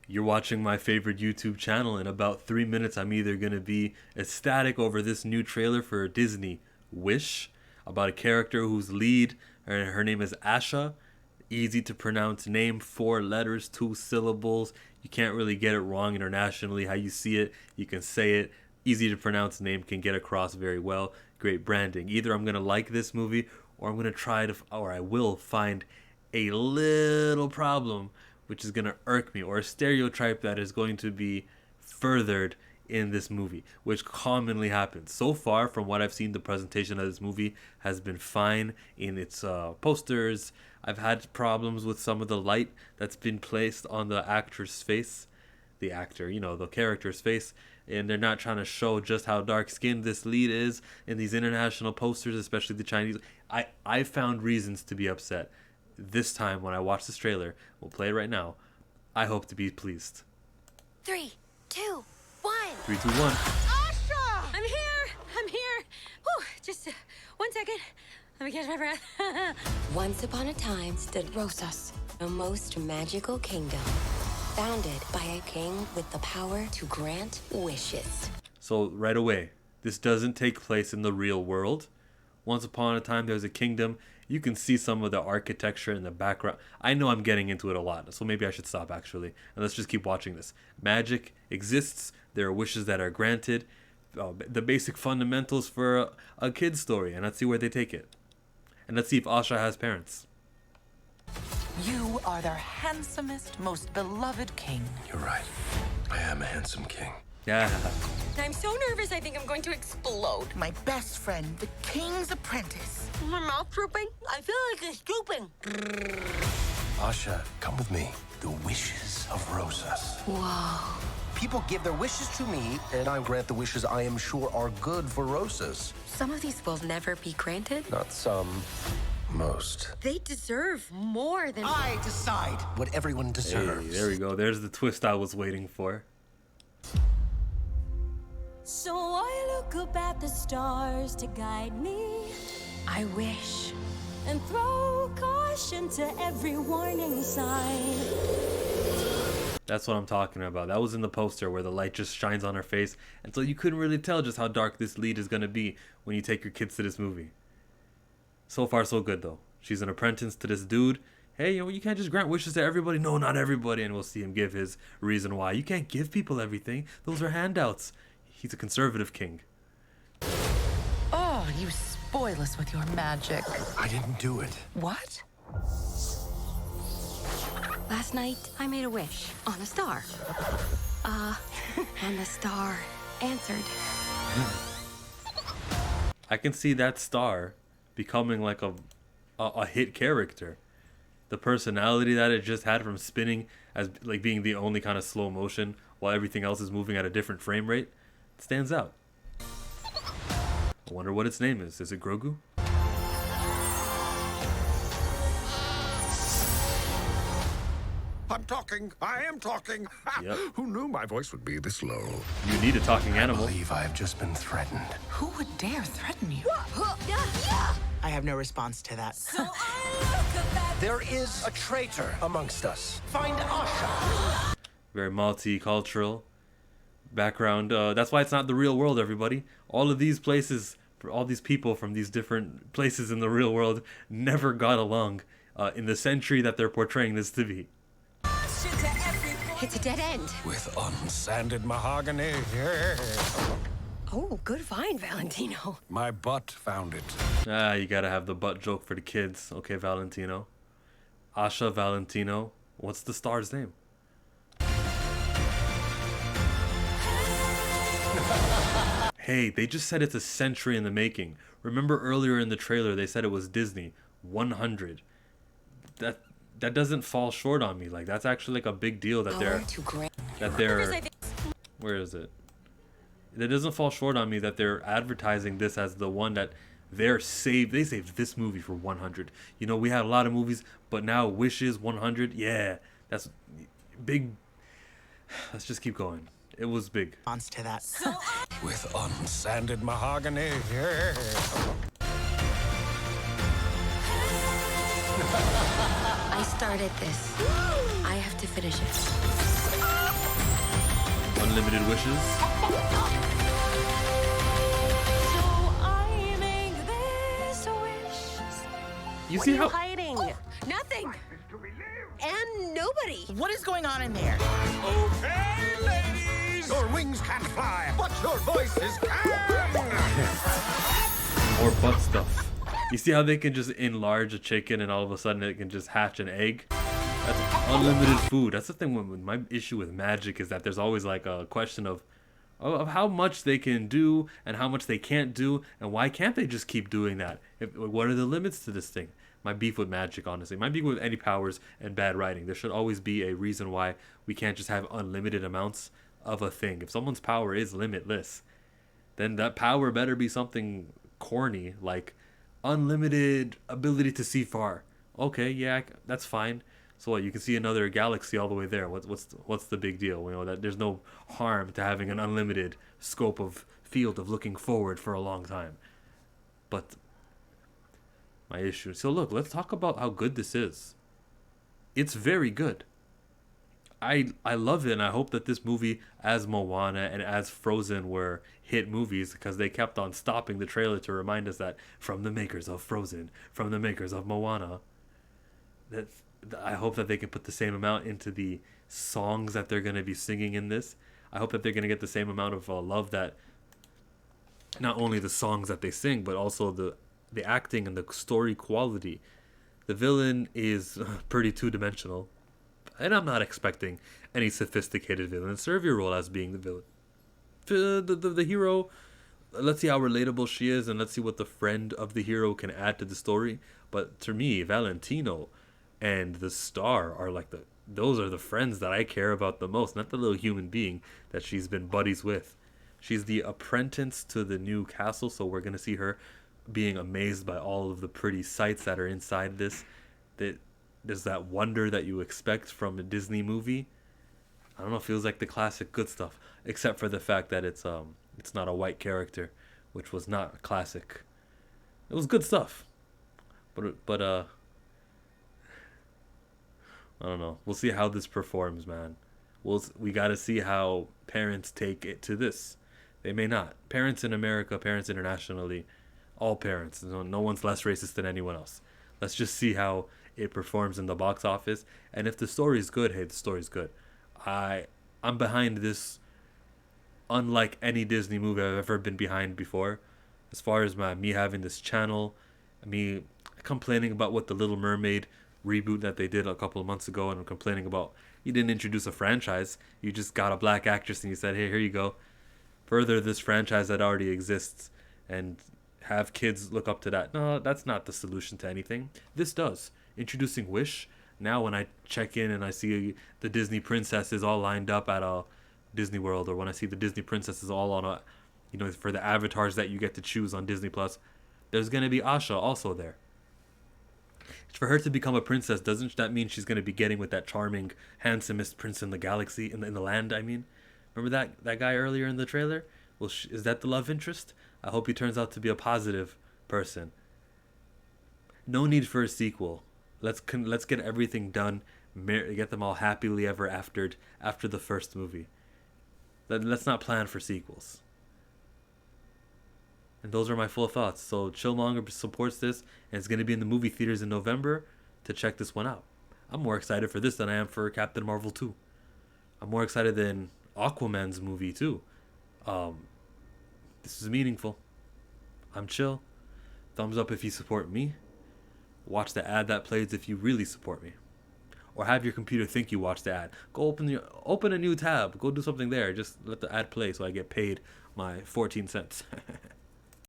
You're watching my favorite YouTube channel. In about 3 minutes, I'm either going to be ecstatic over this new trailer for Disney Wish about a character whose lead, her name is Asha. Easy to pronounce name, 4 letters, 2 syllables. You can't really get it wrong internationally. How you see it, you can say it. Easy to pronounce name, can get across very well. Great branding. Either I'm going to like this movie or I'm going to try to, or I will find a little problem which is going to irk me, or a stereotype that is going to be furthered in this movie, which commonly happens. So far, from what I've seen, the presentation of this movie has been fine in its posters. I've had problems with some of the light that's been placed on the actor's face, the actor, the character's face, and they're not trying to show just how dark-skinned this lead is in these international posters, especially the Chinese. I found reasons to be upset. This time, when I watch this trailer, we'll play it right now, I hope to be pleased. 3, 2, 1. 3, 2, 1. Asha! I'm here. Whew, just 1 second. Let me catch my breath. Once upon a time stood Rosas, a most magical kingdom, founded by a king with the power to grant wishes. So right away, this doesn't take place in the real world. Once upon a time, there's a kingdom. You can see some of the architecture in the background. I know I'm getting into it a lot, so maybe I should stop actually. And let's just keep watching this. Magic exists. There are wishes that are granted. The basic fundamentals for a kid's story. And let's see where they take it. And let's see if Asha has parents. You are their handsomest, most beloved king. You're right. I am a handsome king. Yeah. I'm so nervous, I think I'm going to explode. My best friend, the king's apprentice. My mouth drooping. I feel like it's drooping. Asha, come with me. The wishes of Rosas. Whoa. People give their wishes to me, and I grant the wishes I am sure are good for Rosas. Some of these will never be granted. Not some, most. They deserve more than... I decide. What everyone Hey, deserves. there we go. There's the twist I was waiting for. So I look up at the stars to guide me I wish. and throw caution to every warning sign. That's what I'm talking about. That was in the poster where the light just shines on her face. And so you couldn't really tell just how dark this lead is going to be when you take your kids to this movie. So far, so good, though. She's an apprentice to this dude. Hey, you can't just grant wishes to everybody. No, not everybody. And we'll see him give his reason why. You can't give people everything. Those are handouts. He's a conservative king. Oh, you spoil us with your magic. I didn't do it. What? Last night, I made a wish on a star. And the star answered. I can see that star becoming like a hit character. The personality that it just had from spinning as like being the only kind of slow motion while everything else is moving at a different frame rate stands out. I wonder what its name is. Is it Grogu? I'm talking. I am talking. Yep. Who knew my voice would be this low? You need a talking I animal. believe I have just been threatened. Who would dare threaten you? I have no response to that. So I look up at There is a traitor amongst us. Find Asha. Very multicultural background. That's why it's not the real world, everybody. All of these places, for all these people from these different places in the real world, never got along in the century that they're portraying this to be. caution to every It's a dead end. With unsanded mahogany. Yeah. Oh, good find, Valentino. My butt found it. You gotta have the butt joke for the kids. Okay, Valentino. Asha Valentino. What's the star's name? Hey, they just said it's a century in the making. Remember earlier in the trailer they said it was Disney 100. That doesn't fall short on me. Like that's actually like a big deal that Power to grant. they're where is it? It doesn't fall short on me that they're advertising this as the one that they saved this movie for 100. We had a lot of movies, but now Wishes 100. Yeah, that's big. Let's just keep going. It was big. Response to that. With unsanded mahogany. Yeah. I started this. I have to finish it. unlimited wishes. So I make this wish. You What see are you how hiding? Nothing. And nobody. What is going on in there? Okay, ladies! Your wings can't fly, but your voices can! more butt stuff. You see how they can just enlarge a chicken and all of a sudden it can just hatch an egg? That's unlimited food. That's the thing with my issue with magic is that there's always like a question of how much they can do and how much they can't do, and why can't they just keep doing that? What are the limits to this thing? My beef with magic, honestly. My beef with any powers and bad writing. There should always be a reason why we can't just have unlimited amounts of a thing. If someone's power is limitless, then that power better be something corny, like unlimited ability to see far. Okay, yeah, that's fine. So what? You can see another galaxy all the way there. What's the big deal? You know that there's no harm to having an unlimited scope of field of looking forward for a long time. But my issue. So look, let's talk about how good this is. It's very good. I love it, and I hope that this movie, as Moana and as Frozen, were hit movies because they kept on stopping the trailer to remind us that from the makers of Frozen, from the makers of Moana, that I hope that they can put the same amount into the songs that they're going to be singing in this. I hope that they're going to get the same amount of love that not only the songs that they sing, but also the acting and the story quality. The villain is pretty two-dimensional, and I'm not expecting any sophisticated villain. Serve your role as being the villain. The hero, let's see how relatable she is, and let's see what the friend of the hero can add to the story. But to me, Valentino and the star are like those are the friends that I care about the most, not the little human being that she's been buddies with. She's the apprentice to the new castle, so we're gonna see her being amazed by all of the pretty sights that are inside this. That there's that wonder that you expect from a Disney movie. I don't know, feels like the classic good stuff, except for the fact that it's not a white character, which was not a classic. It was good stuff, but I don't know. We'll see how this performs, man. We got to see how parents take it to this. They may not. Parents in America, parents internationally, all parents. No one's less racist than anyone else. Let's just see how it performs in the box office. And if the story's good, hey, the story's good. I'm behind this unlike any Disney movie I've ever been behind before. As far as me having this channel, me complaining about what the Little Mermaid reboot that they did a couple of months ago, and I'm complaining about you didn't introduce a franchise. You just got a black actress and you said, hey, here you go. Further this franchise that already exists and have kids look up to that. No, that's not the solution to anything. This does. Introducing Wish. Now when I check in and I see the Disney princesses all lined up at a Disney World, or when I see the Disney princesses all on a, for the avatars that you get to choose on Disney Plus, there's going to be Asha also there. For her to become a princess, doesn't that mean she's going to be getting with that charming, handsomest prince in the galaxy, in the land, I mean? Remember that guy earlier in the trailer? Well, is that the love interest? I hope he turns out to be a positive person. No need for a sequel. Let's get everything done. Get them all happily ever after the first movie. Let's not plan for sequels. And those are my full thoughts. So Chillmonger supports this, and it's going to be in the movie theaters in November to check this one out. I'm more excited for this than I am for Captain Marvel 2. I'm more excited than Aquaman's movie too. This is meaningful. I'm chill. Thumbs up if you support me. Watch the ad that plays if you really support me. Or have your computer think you watch the ad. Go open a new tab. Go do something there. Just let the ad play so I get paid my 14 cents.